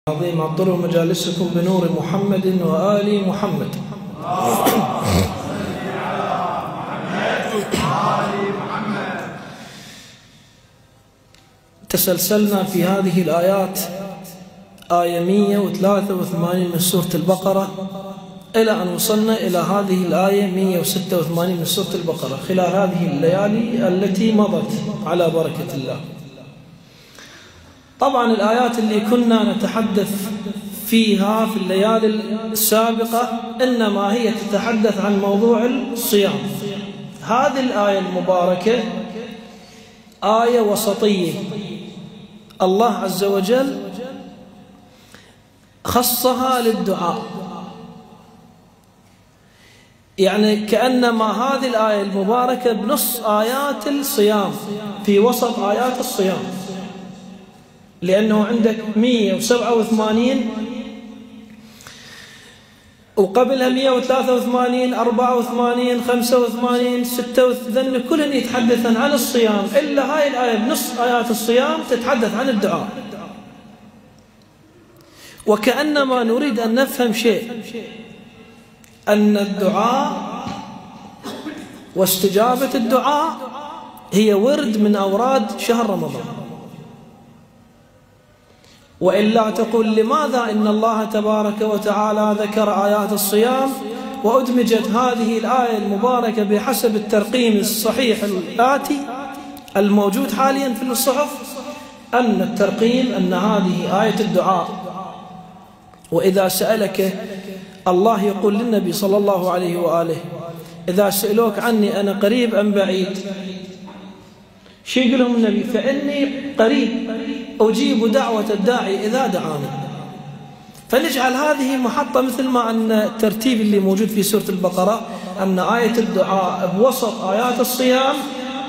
عظيم عطروا مجالسكم بنور محمد وآل محمد. تسلسلنا في هذه الآيات آية 183 من سورة البقرة إلى أن وصلنا إلى هذه الآية 186 من سورة البقرة خلال هذه الليالي التي مضت على بركة الله. طبعا الآيات اللي كنا نتحدث فيها في الليالي السابقة إنما هي تتحدث عن موضوع الصيام. هذه الآية المباركة آية وسطية، الله عز وجل خصها للدعاء، يعني كأنما هذه الآية المباركة بنص آيات الصيام، في وسط آيات الصيام، لأنه عندك 187 وقبلها 183 84 85 86 كلهم يتحدثن عن الصيام، إلا هاي الآية بنص آيات الصيام تتحدث عن الدعاء. وكأنما نريد أن نفهم شيء، أن الدعاء واستجابة الدعاء هي ورد من أوراد شهر رمضان. وإلا تقول لماذا إن الله تبارك وتعالى ذكر آيات الصيام وأدمجت هذه الآية المباركة بحسب الترقيم الصحيح الآتي الموجود حاليا في الصحف، أن الترقيم أن هذه آية الدعاء. وإذا سألك الله يقول للنبي صلى الله عليه وآله: إذا سألوك عني أنا قريب أم بعيد؟ شو يقول لهم النبي؟ فإني قريب أجيب دعوة الداعي إذا دعاني. فنجعل هذه محطة مثل ما أن الترتيب اللي موجود في سورة البقرة أن آية الدعاء بوسط آيات الصيام،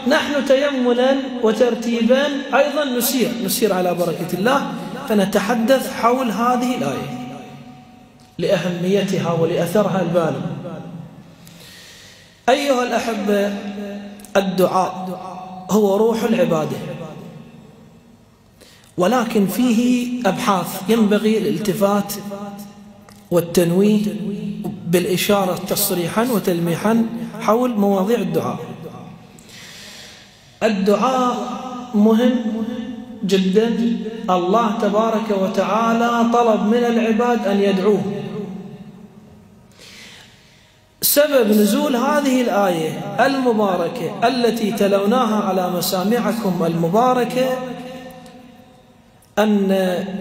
نحن تيمنا وترتيبا أيضا نسير على بركة الله، فنتحدث حول هذه الآية لأهميتها ولأثرها البالغ. أيها الأحبة، الدعاء هو روح العبادة، ولكن فيه أبحاث ينبغي الالتفات والتنويه بالإشارة تصريحا وتلميحا حول مواضيع الدعاء. الدعاء مهم جدا، الله تبارك وتعالى طلب من العباد أن يدعوه. سبب نزول هذه الآية المباركة التي تلوناها على مسامعكم المباركة أن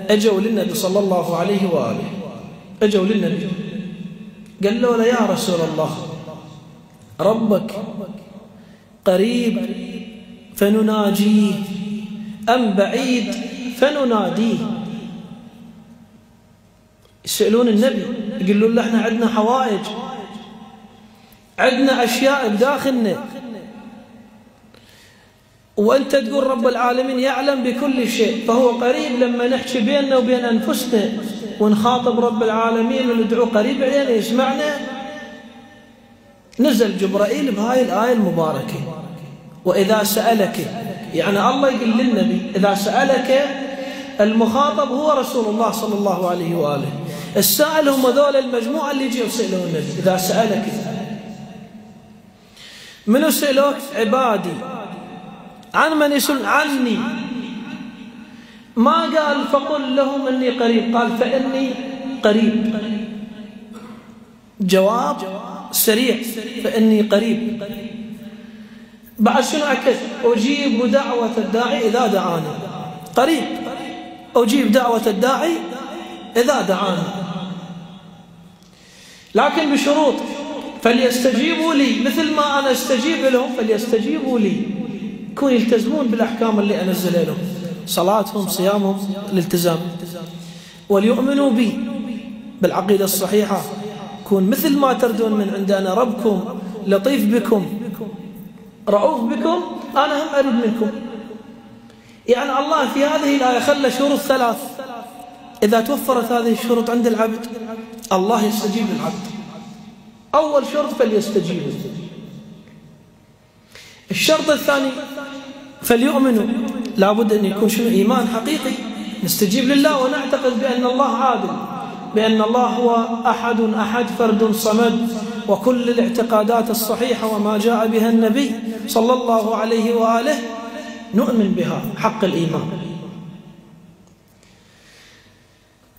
أجوا للنبي صلى الله عليه وآله، أجوا للنبي قالوا له: يا رسول الله، ربك قريب فنناجيه أم بعيد فنناديه؟ يسألون النبي، يقولون له: احنا عندنا حوائج، عندنا أشياء بداخلنا، وأنت تقول رب العالمين يعلم بكل شيء، فهو قريب لما نحكي بيننا وبين أنفسنا ونخاطب رب العالمين وندعو قريب علينا يسمعنا. نزل جبرائيل بهاي الآية المباركة: وإذا سألك، يعني الله يقول للنبي إذا سألك، المخاطب هو رسول الله صلى الله عليه وآله، السائل هم ذول المجموعة اللي يجوا يسألون النبي. إذا سألك، منو سألوك؟ عبادي. عن من يسأل؟ عني. ما قال فقل لهم إني قريب، قال فإني قريب. جواب سريع، فإني قريب. بعد شنو أكد؟ أجيب دعوة الداعي إذا دعاني. قريب، أجيب دعوة الداعي إذا دعاني، لكن بشروط: فليستجيبوا لي مثل ما أنا استجيب لهم، فليستجيبوا لي، يكون يلتزمون بالأحكام اللي أنزلها لهم، صلاتهم صيامهم الالتزام، وليؤمنوا بي بالعقيدة الصحيحة، يكون مثل ما تردون من عندنا ربكم لطيف بكم رؤوف بكم، أنا هم أريد منكم. يعني الله في هذه الآية خلى شروط ثلاث، إذا توفرت هذه الشروط عند العبد الله يستجيب للعبد. أول شرط: فليستجيبوا. الشرط الثاني: فليؤمنوا، لابد أن يكون شنو؟ إيمان حقيقي، نستجيب لله ونعتقد بأن الله عادل، بأن الله هو أحد فرد صمد، وكل الاعتقادات الصحيحة وما جاء بها النبي صلى الله عليه وآله نؤمن بها حق الإيمان.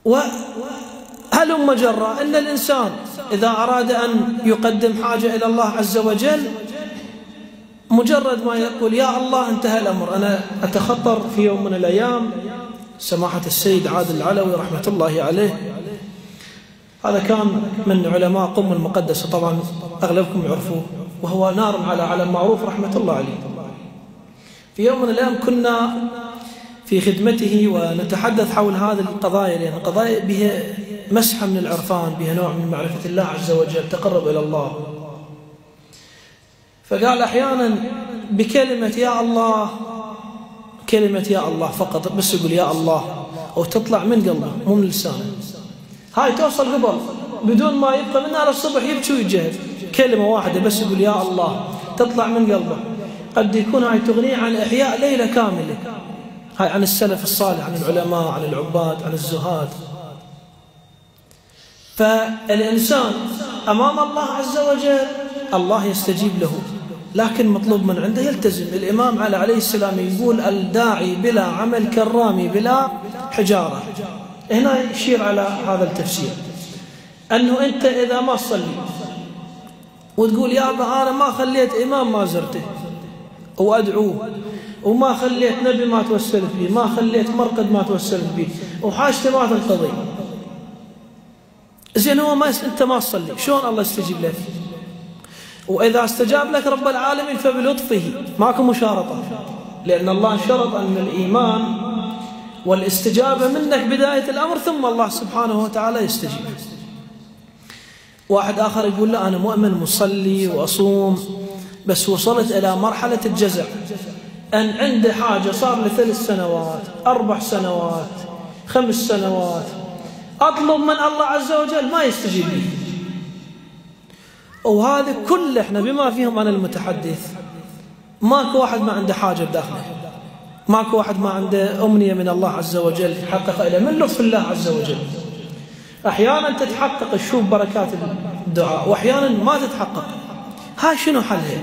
وهلم جرى أن الإنسان إذا أراد أن يقدم حاجة إلى الله عز وجل، مجرد ما يقول يا الله انتهى الأمر. أنا أتخطر في يوم من الأيام سماحة السيد عادل العلوي رحمة الله عليه، هذا كان من علماء قم المقدسة، طبعا أغلبكم يعرفوه، وهو نار على علم معروف رحمة الله عليه. في يوم من الأيام كنا في خدمته ونتحدث حول هذه القضايا، لأن القضايا بها مسحة من العرفان، بها نوع من معرفة الله عز وجل، تقرب إلى الله. فقال أحيانا بكلمة يا الله، كلمة يا الله فقط، بس يقول يا الله أو تطلع من قلبه مو من لسانه، هاي توصل قبل بدون ما يبقى منها للصبح يبكي ويجهد، كلمة واحدة بس يقول يا الله تطلع من قلبه، قد يكون هاي تغنيه عن إحياء ليلة كاملة. هاي عن السلف الصالح، عن العلماء، عن العباد، عن الزهاد. فالإنسان أمام الله عز وجل الله يستجيب له، لكن مطلوب من عنده يلتزم. الإمام عليه السلام يقول الداعي بلا عمل كالرامي بلا حجارة. هنا يشير على هذا التفسير، أنه أنت إذا ما تصلي وتقول يا أبا أنا ما خليت إمام ما زرته وأدعوه، وما خليت نبي ما توسلت به، ما خليت مرقد ما توسلت به، وحاجتي ما تنقضي، زين هو ما أنت ما تصلي، شلون الله يستجيب لك؟ وإذا استجاب لك رب العالمين فبلطفه، ماكو مشارطة، لأن الله شرط أن الإيمان والاستجابة منك بداية الأمر، ثم الله سبحانه وتعالى يستجيب. واحد آخر يقول لا أنا مؤمن مصلي وأصوم، بس وصلت إلى مرحلة الجزع، أن عنده حاجة صار لي 3 سنوات 4 سنوات 5 سنوات أطلب من الله عز وجل ما يستجيب لي. وهذا كله احنا بما فيهم أنا المتحدث، ماكو واحد ما عنده حاجة بداخله، ماكو واحد ما عنده أمنية من الله عز وجل يحقق إليه من لطف الله عز وجل. أحيانا تتحقق الشوف بركات الدعاء، وأحيانا ما تتحقق. هاي شنو حلها؟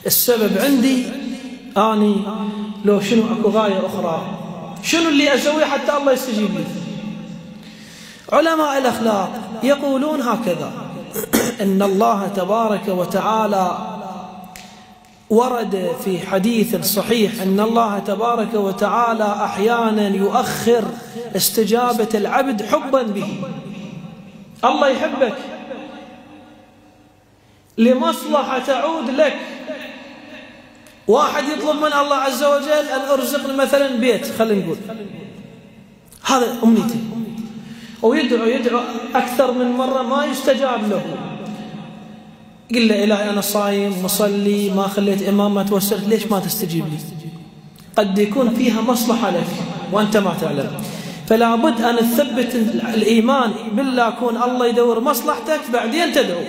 السبب عندي أني لو شنو أكو غاية أخرى، شنو اللي أسويه حتى الله يستجيب لي؟ علماء الأخلاق يقولون هكذا، إن الله تبارك وتعالى ورد في حديث صحيح أن الله تبارك وتعالى أحيانا يؤخر استجابة العبد حبا به. الله يحبك لمصلحة تعود لك. واحد يطلب من الله عز وجل أن أرزقني مثلا بيت، خلينا نقول هذا أمنيتي، ويدعو أكثر من مرة ما يستجاب له، قل له إلهي أنا صايم مصلي ما خليت إمام ما توسلت، ليش ما تستجيب لي؟ قد يكون فيها مصلحة لك وأنت ما تعلم. فلا بد أن تثبت الإيمان بالله، كون الله يدور مصلحتك بعدين تدعو.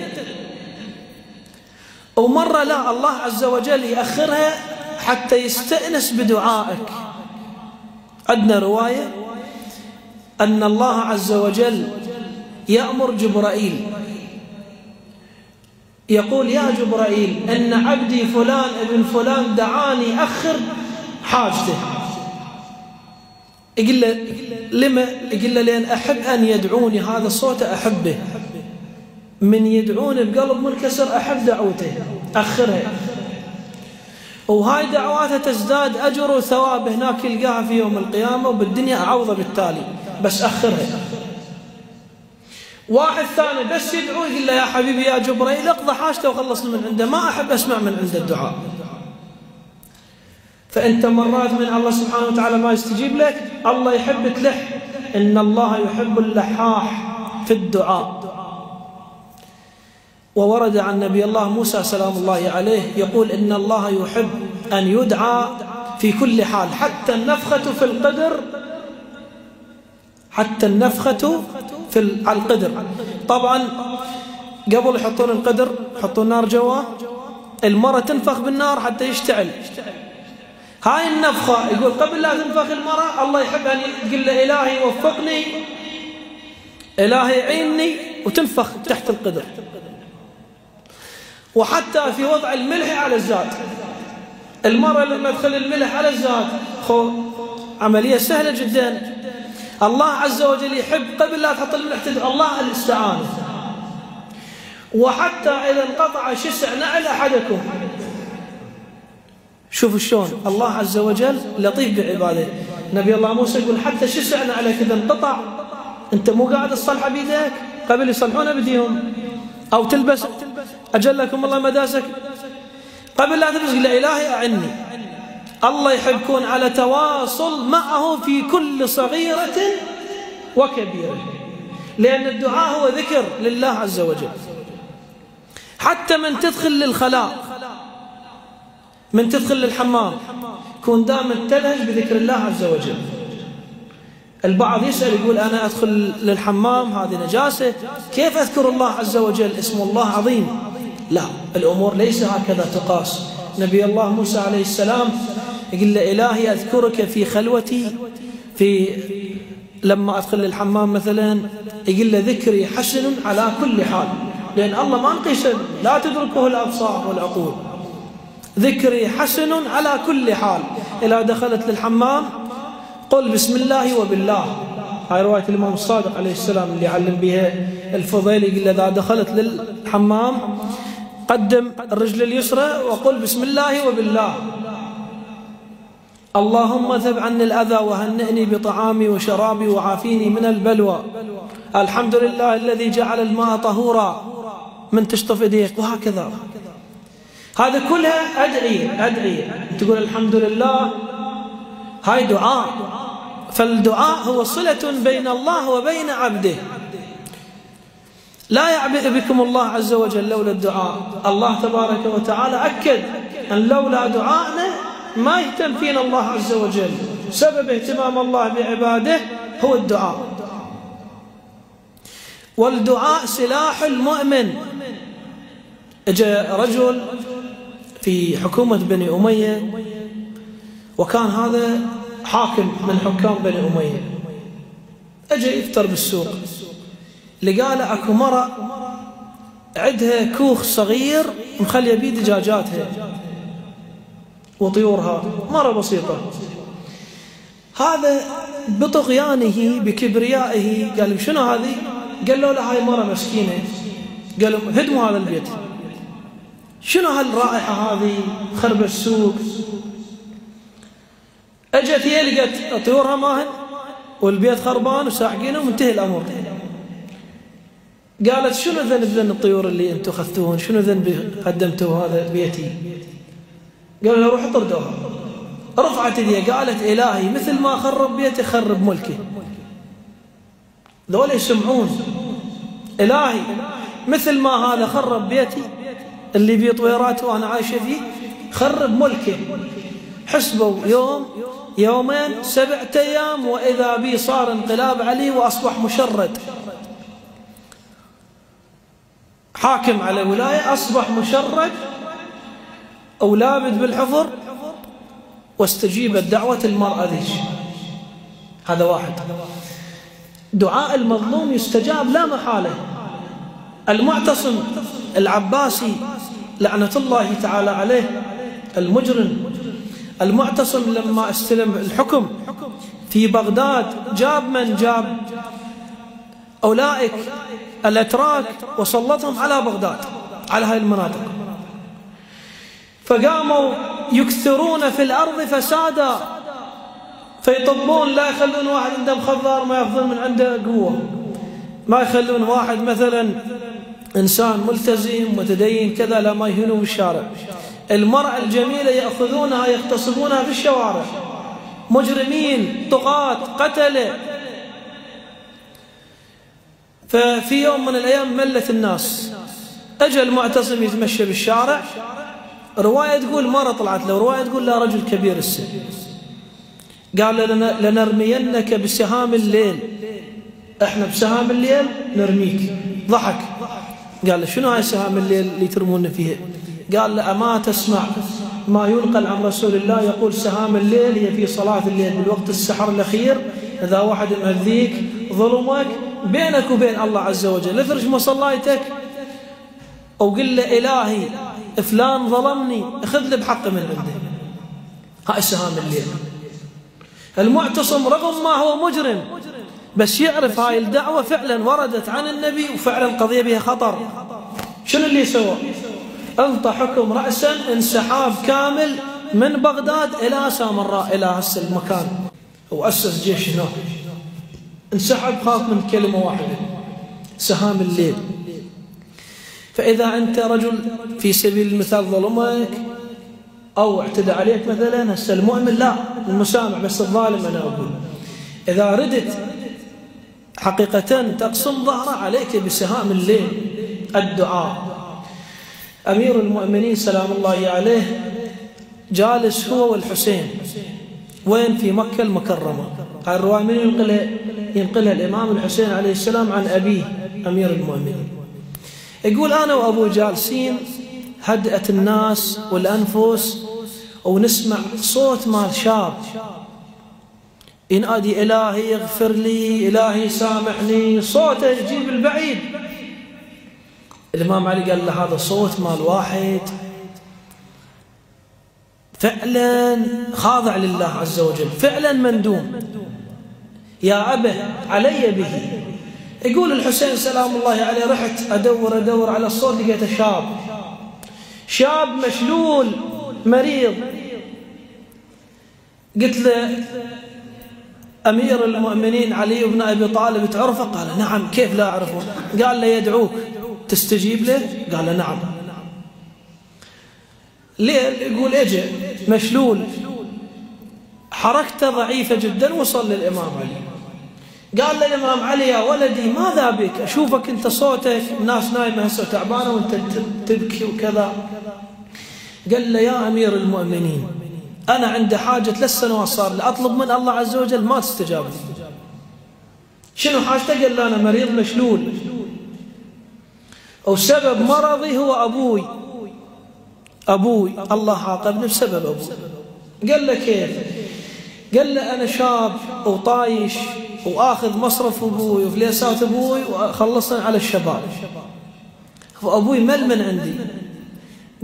ومرة لا، الله عز وجل يأخرها حتى يستأنس بدعائك. عندنا رواية أن الله عز وجل يأمر جبرائيل يقول يا جبرائيل إن عبدي فلان ابن فلان دعاني أخر حاجته. يقول له لما؟ يقول له لأن أحب أن يدعوني، هذا الصوت أحبه، من يدعوني بقلب منكسر أحب دعوته، أخرها. وهاي دعواتها تزداد أجر وثواب هناك يلقاها في يوم القيامة، وبالدنيا أعوض بالتالي، بس أخرها. واحد ثاني بس يدعو يقول له يا حبيبي يا جبرائيل اقضى حاجته وخلصني من عنده، ما أحب أسمع من عنده الدعاء. فأنت مرات من الله سبحانه وتعالى ما يستجيب لك، الله يحب تلح، إن الله يحب اللحاح في الدعاء. وورد عن نبي الله موسى سلام الله عليه يقول إن الله يحب أن يدعى في كل حال، حتى النفخة في القدر، حتى النفخة في القدر. طبعا قبل يحطون القدر يحطون نار جوا، المرة تنفخ بالنار حتى يشتعل. هاي النفخة يقول قبل لا تنفخ المرأة الله يحب أن تقول له إلهي وفقني، إلهي عيني، وتنفخ تحت القدر. وحتى في وضع الملح على الزاد، المرأة لما تدخل الملح على الزاد عملية سهلة جدا. الله عز وجل يحب قبل لا تحط الملح تدعو الله الاستعانة. وحتى إذا انقطع شسع نعل أحدكم، شوفوا شلون الله عز وجل لطيف بعباده. نبي الله موسى يقول حتى شسع نعلك إذا انقطع، أنت مو قاعد تصلحه بيدك، قبل يصلحونه بديهم، أو تلبس أجلكم الله مداسك، قبل لا تلبس قل إلهي أعني. الله يحب يكون على تواصل معه في كل صغيرة وكبيرة، لأن الدعاء هو ذكر لله عز وجل. حتى من تدخل للخلاء، من تدخل للحمام، كون دائما تلهج بذكر الله عز وجل. البعض يسأل يقول أنا أدخل للحمام هذه نجاسة، كيف أذكر الله عز وجل؟ اسم الله عظيم. لا، الأمور ليس هكذا تقاس. نبي الله موسى عليه السلام يقول له إلهي أذكرك في خلوتي، لما أدخل للحمام مثلا يقول له ذكري حسن على كل حال، لأن الله ما نقيس، لا تدركه الأبصار والعقول. ذكري حسن على كل حال. إذا دخلت للحمام قل بسم الله وبالله. هاي رواية الإمام الصادق عليه السلام اللي علم بها الفضيل، يقول إذا دخلت للحمام قدم الرجل اليسرى وقل بسم الله وبالله. اللهم اذهب عني الأذى وهنئني بطعامي وشرابي وعافيني من البلوى. الحمد لله الذي جعل الماء طهورا من تشطف ايديك، وهكذا. هذا كلها أدعية. تقول الحمد لله، هاي دعاء. فالدعاء هو صلة بين الله وبين عبده. لا يعبئ بكم الله عز وجل لولا الدعاء. الله تبارك وتعالى أكد أن لولا دعائنا ما يهتم فينا الله عز وجل. سبب اهتمام الله بعباده هو الدعاء. والدعاء سلاح المؤمن. جاء رجل في حكومة بني أمية، وكان هذا حاكم من حكام بني أمية، أجا يفطر بالسوق، لقى له أكو مرأة عندها كوخ صغير مخليه بيه دجاجاتها وطيورها، مرة بسيطة. هذا بطغيانه بكبريائه قال شنو هذه؟ قال له هاي مرة مسكينة. قالوا هدموا هذا البيت، شنو هالرائحة هذه خرب السوق؟ اجت هي لقت طيورها ماهن والبيت خربان وساحقينه ومنتهي الامر. قالت شنو ذنب الطيور اللي انتم اخذتوهن؟ شنو ذنبي قدمتوا هذا بيتي؟ قالوا له روحوا طردوها. رفعت يديها قالت الهي مثل ما خرب بيتي خرب ملكي. ذولا يسمعون الهي مثل ما هذا خرب بيتي اللي بيه طويرات وانا عايشه فيه، خرب ملكه. حسبوا يوم يومين 7 أيام واذا بي صار انقلاب عليه واصبح مشرد، حاكم على ولايه، اصبح مشرد او لابد بالحفر. واستجيبت دعوه المراه ذيك. هذا واحد. دعاء المظلوم يستجاب لا محاله. المعتصم العباسي لعنة الله تعالى عليه، المجرم المعتصم، لما استلم الحكم في بغداد جاب أولئك الأتراك وسلطهم على بغداد، على هاي المناطق، فقاموا يكثرون في الأرض فسادا، فيطبون، لا يخلون واحد عنده مخضر ما يأخذون من عنده قوة، ما يخلون واحد مثلا إنسان ملتزم متدين كذا لا ما يهينوه بالشارع. المرأة الجميلة يأخذونها يغتصبونها في الشوارع، مجرمين طغاة قتلة. ففي يوم من الأيام ملت الناس، أجى المعتصم يتمشى بالشارع، رواية تقول مرة طلعت له، رواية تقول لا رجل كبير السن، قال لنرمينك بسهام الليل، احنا بسهام الليل نرميك. ضحك، قال له شنو هاي سهام الليل اللي ترمون فيها؟ قال له أما تسمع ما ينقل عن رسول الله يقول سهام الليل هي في صلاة الليل بالوقت السحر الأخير، إذا واحد مأذيك ظلمك بينك وبين الله عز وجل، افرش مصليتك وقل له إلهي فلان ظلمني اخذ له بحق من عنده. هاي سهام الليل. المعتصم رغم ما هو مجرم بس يعرف هاي الدعوة فعلا وردت عن النبي وفعلا القضية بها خطر، شنو اللي سوى؟ انطى حكم رأسا انسحاب كامل من بغداد إلى سامراء إلى هسه المكان، وأسس جيش هناك، انسحب خاف من كلمة واحدة سهام الليل. فإذا أنت رجل في سبيل المثال ظلمك أو اعتدى عليك مثلا، هسه المؤمن لا المسامح، بس الظالم أنا أقول إذا ردت حقيقة تقسم ظهره عليك بسهام الليل الدعاء. أمير المؤمنين سلام الله عليه جالس هو والحسين وين؟ في مكة المكرمة. هاي الرواية من ينقلها الإمام الحسين عليه السلام عن أبيه أمير المؤمنين، يقول أنا وأبو جالسين هدأت الناس والأنفس ونسمع صوت مال شاب ينادي إلهي اغفر لي إلهي سامحني، صوته يجيب البعيد. الإمام علي قال له هذا صوت مال واحد فعلا خاضع لله عز وجل، فعلا مندوم، يا أبه علي به. يقول الحسين سلام الله عليه رحت أدور على الصوت، لقيته شاب مشلول مريض. قلت له أمير المؤمنين علي بن أبي طالب تعرفه؟ قال نعم. كيف لا أعرفه؟ قال له يدعوك تستجيب له؟ قال له نعم. ليه؟ يقول اجى مشلول حركته ضعيفة جدا، وصل للإمام علي. قال للإمام علي يا ولدي ماذا بك؟ أشوفك أنت صوتك الناس نايمة هسه تعبانة وأنت تبكي وكذا. قال له يا أمير المؤمنين أنا عندي حاجة 3 سنوات صار لي أطلب من الله عز وجل ما تستجاب لي. شنو حاجته؟ قال له أنا مريض مشلول وسبب مرضي هو أبوي الله عاقبني بسبب أبوي. قال له كيف؟ قال له أنا شاب وطايش وآخذ مصرف أبوي وفليسات أبوي وخلصنا على الشباب، وأبوي مل من عندي،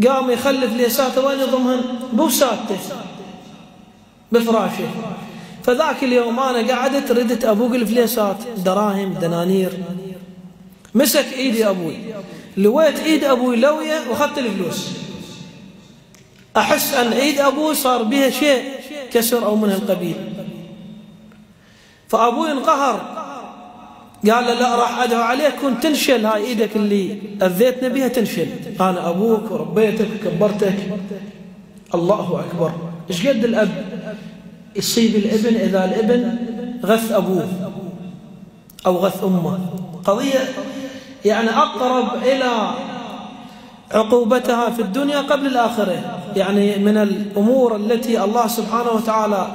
قام يخلي فليساته وين يضمهن؟ بوساته بفراشه. فذاك اليوم أنا قعدت ردت أبوق الفليسات دراهم دنانير، مسك إيدي أبوي، لويت إيد أبوي لوية وأخذت الفلوس، أحس أن إيد أبوي صار بها شيء كسر أو من القبيل. فأبوي انقهر قال له لا راح أدعو عليك كنت تنشل هاي إيدك اللي أذيتنا بها تنشل، أنا أبوك وربيتك وكبرتك. الله أكبر. إيش قد الأب يصيب الابن إذا الابن غث أبوه أو غث أمه؟ قضية يعني أقرب إلى عقوبتها في الدنيا قبل الآخرة، يعني من الأمور التي الله سبحانه وتعالى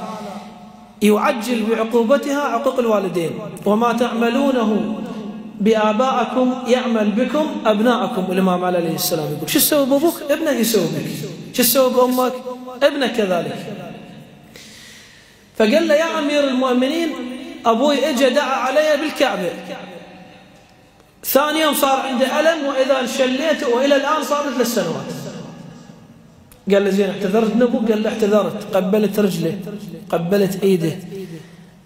يعجل بعقوبتها عقوق الوالدين. وما تعملونه بآبائكم يعمل بكم أبناءكم. الإمام عليه السلام يقول شو تسوي بأبوك ابنك يسوي بك، شو تسوي بأمك ابنك كذلك. فقال له يا أمير المؤمنين أبوي اجى دعا علي بالكعبة، ثاني يوم صار عندي ألم وإذا انشليته وإلى الآن صارت 3 سنوات. قال له زين اعتذرت نبوك؟ قال له اعتذرت. قبلت رجله قبلت ايده،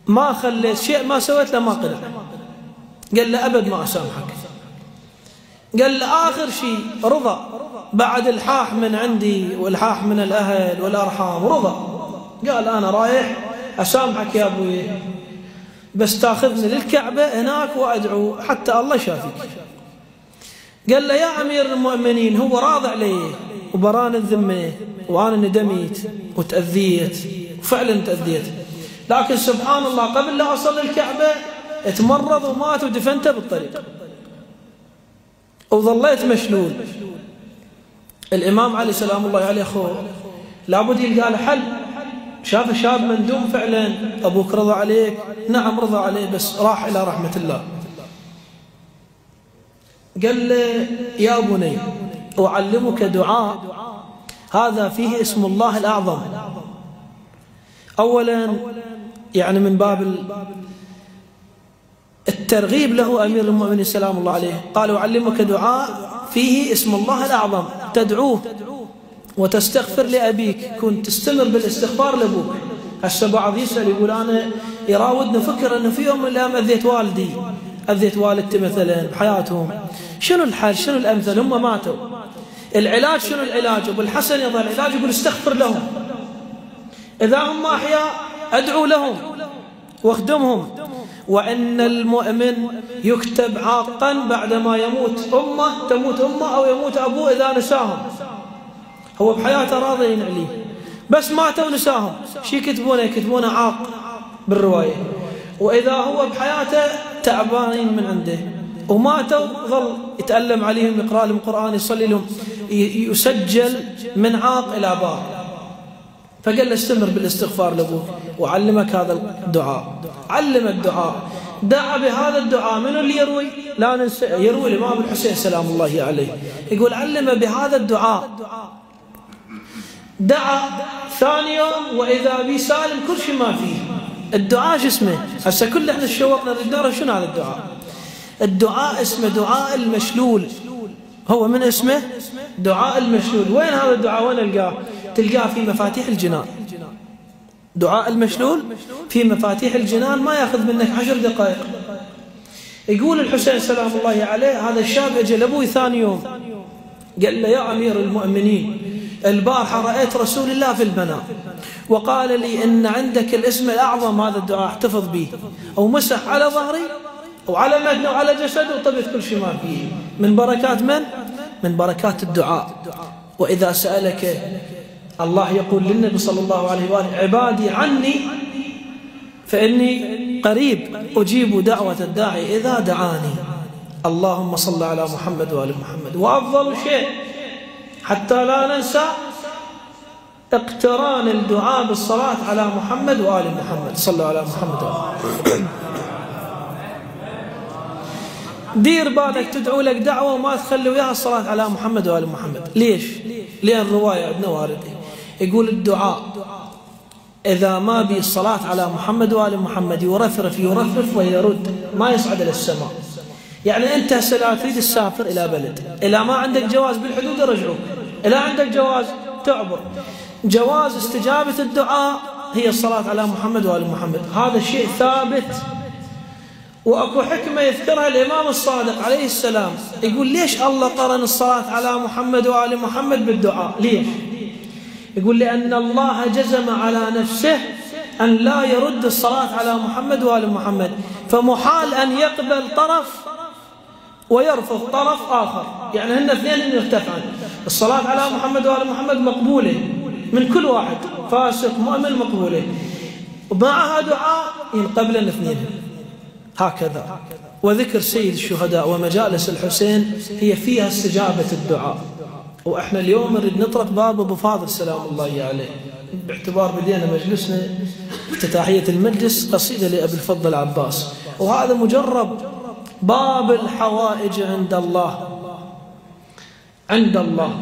ما خليت شيء ما سويت له ما قلع. قال له أبد ما أسامحك. قال له آخر شيء رضا بعد الحاح من عندي والحاح من الأهل والأرحام رضا. قال أنا رايح أسامحك يا أبوي بس تاخذني للكعبة هناك وأدعو حتى الله يشافيك. قال له يا أمير المؤمنين هو راض علي وبران الذمة وأنا ندميت وتأذيت وفعلا تأذيت، لكن سبحان الله قبل لا أصل للكعبة اتمرض ومات ودفنته بالطريق وظليت مشلول. الإمام علي سلام الله عليه أخوه لابد يلقى له حل. شاف شاب مندوم فعلا أبوك رضى عليك؟ نعم رضى عليه بس راح إلى رحمة الله. قال له يا بني أعلمك دعاء هذا فيه اسم الله الأعظم. أولا يعني من باب الترغيب له أمير المؤمنين سلام الله عليه قال: أعلمك دعاء فيه اسم الله الأعظم، تدعوه وتستغفر لأبيك، كنت تستمر بالاستغفار لأبوك. هسه بعض يسأل يقول: أنا يراودني فكر أنه في يوم من الأيام أذيت والدي، أذيت والدتي مثلا بحياتهم، شنو الحل؟ شنو الأمثل؟ هم ماتوا، العلاج شنو العلاج؟ أبو الحسن يظل العلاج يقول: استغفر لهم، إذا هم أحياء أدعو لهم واخدمهم. وأن المؤمن يكتب عاقا بعدما يموت أمه، تموت أمه أو يموت أبوه إذا نساهم. هو بحياته راضين عليه، بس ماتوا نساهم، شي يكتبونه؟ يكتبونه عاق بالرواية. وإذا هو بحياته تعبانين من عنده وماتوا ظل يتألم عليهم، يقرأ لهم قرآن، يصلي لهم، يسجل من عاق إلى بار. فقال له: استمر بالاستغفار لأبوك وعلمك هذا الدعاء. علم الدعاء، دعا بهذا الدعاء. من اللي يروي؟ لا ننسى، يروي الإمام الحسين سلام الله عليه، يقول: علم بهذا الدعاء. دعا ثاني يوم وإذا بي سالم كل شيء ما فيه. الدعاء شو اسمه؟ هسه كل احنا شوقنا نريد نعرف شنو هذا الدعاء. الدعاء اسمه دعاء المشلول، هو من اسمه دعاء المشلول. وين هذا الدعاء؟ وين نلقاه؟ تلقاه في مفاتيح الجنان. دعاء المشلول في مفاتيح الجنان، ما ياخذ منك 10 دقائق. يقول الحسين سلام الله عليه: هذا الشاب اجى لابوي ثاني يوم قال له: يا أمير المؤمنين، البارحة رأيت رسول الله في المنام وقال لي إن عندك الاسم الأعظم، هذا الدعاء احتفظ به. أو مسح على ظهري وعلى متني وعلى جسدي وطبت كل شيء ما فيه. من بركات من؟ من بركات الدعاء. وإذا سألك الله يقول للنبي صلى الله عليه وآله: عبادي عني فإني قريب أجيب دعوة الداعي إذا دعاني. اللهم صل على محمد وآل محمد. وأفضل شيء حتى لا ننسى اقتران الدعاء بالصلاة على محمد وآل محمد. صلوا على محمد وآل محمد. دير بالك تدعو لك دعوة وما تخلي وياها الصلاة على محمد وآل محمد. ليش؟ لأن الرواية عندنا واردة يقول: الدعاء إذا ما بي الصلاة على محمد وآل محمد يرفرف يرفرف ويرد، ما يصعد إلى السماء. يعني أنت هسه تريد تسافر إلى بلد، إذا ما عندك جواز بالحدود يرجعوك، إذا عندك جواز تعبر. جواز استجابة الدعاء هي الصلاة على محمد وآل محمد، هذا شيء ثابت. وأكو حكمة يذكرها الإمام الصادق عليه السلام، يقول: ليش الله قرن الصلاة على محمد وآل محمد بالدعاء؟ ليش؟ يقول: لأن الله جزم على نفسه أن لا يرد الصلاة على محمد وآل محمد، فمحال أن يقبل طرف ويرفض طرف آخر. يعني هن اثنين يرتفعن. الصلاة على محمد وآل محمد مقبولة من كل واحد، فاسق مؤمن مقبولة، ومعها دعاء ينقبل الاثنين هكذا. وذكر سيد الشهداء ومجالس الحسين هي فيها استجابة الدعاء. وإحنا اليوم نريد نطرق باب أبو فاضل سلام الله عليه، باعتبار بدينا مجلسنا افتتاحية المجلس قصيدة لأبي الفضل عباس، وهذا مجرب باب الحوائج عند الله. عند الله